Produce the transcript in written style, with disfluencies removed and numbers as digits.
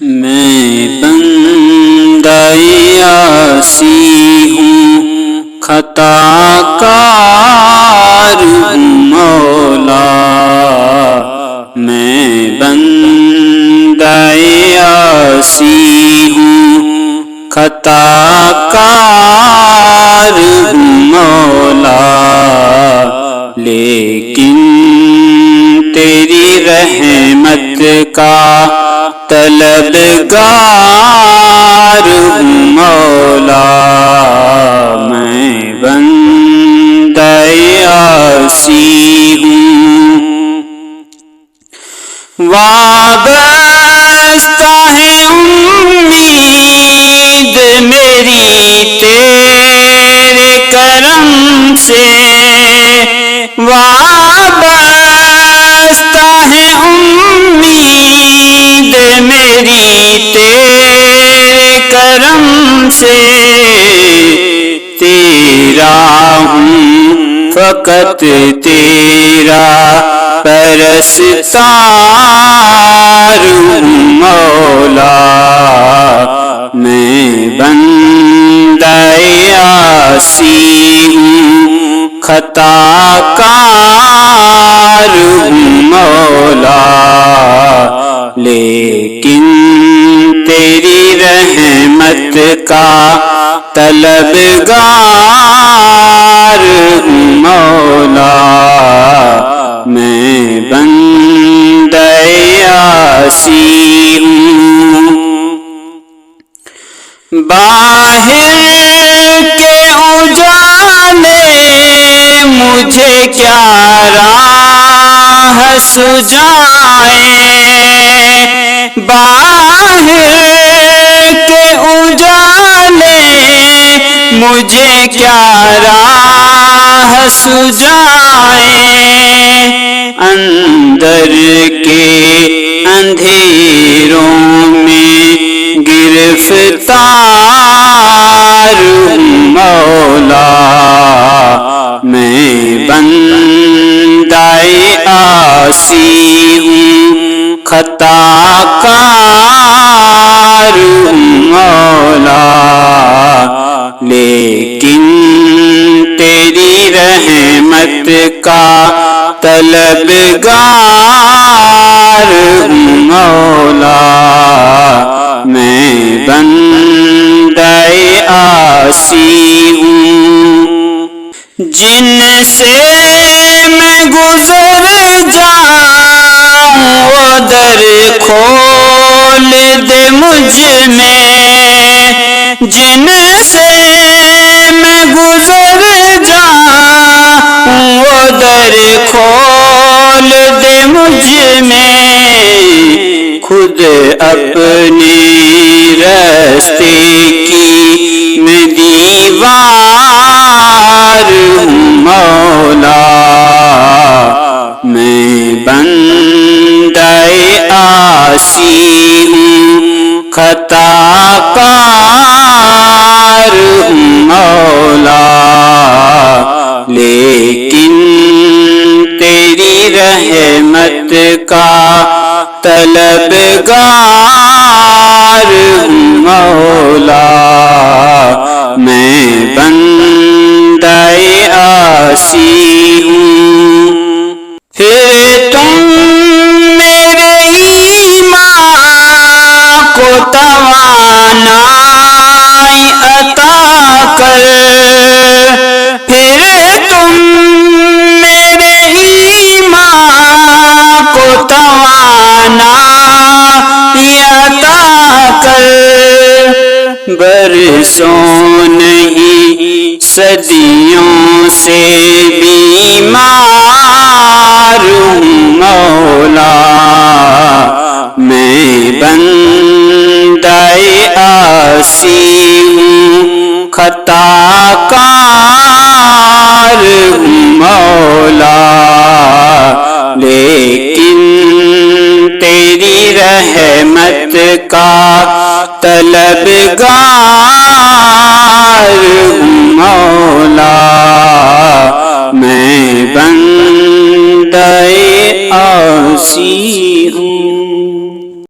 میں بندہ عاصی ہوں، خطا کار ہوں مولا، میں بندہ عاصی ہوں، خطا کار ہوں مولا، لیکن تیری رحمت کا طلبگار ہوں مولا، میں بندہ عاصی ہوں۔ وابستہ ہے امید میری تیرے کرم سے، وابستہ ہے امید میری تیرے کرم سے، تیرا ہوں فقط تیرا پرستار ہوں مولا، میں بندہ عاصی ہوں، خطا کار ہوں مولا، لیکن تیری رحمت کا طلبگار ہوں مولا، میں بندہ عاصی ہوں۔ باہر کے اجالے مجھے کیا راہ سجائیں، باہر کے اجالے مجھے کیا راہ سجائیں، اندر کے اندھیروں میں گرفتار ہوں مولا، میں بندہ عاصی ہوں، خطا کار ہوں مولا، لیکن تیری رحمت کا طلبگار ہوں مولا، میں بندہ عاصی ہوں۔ جن سے میں گزر جاؤں وہ در کھول دے مجھ میں، جن سے میں گزر جاؤں وہ در کھول دے مجھ میں، خود اپنے راستے کی میں دیوار ہوں مولا، میں بندہ عاصی ہوں، خطا کار ہوں مولا، لیکن تیری رحمت کا طلبگار ہوں مولا، میں بندہ عاصی ہوں۔ پھر تم میرے ایمان کو توانائی عطا کر، پھر تم میرے ایمان کو توانائی عطا کر، برسوں نہیں صدیوں سے بیمار ہوں مولا، میں بندہ عاصی ہوں، خطا کار ہوں مولا، لیکن تیری رحمت کا طلبگار ہوں مولا، میں بندہ عاصی ہوں۔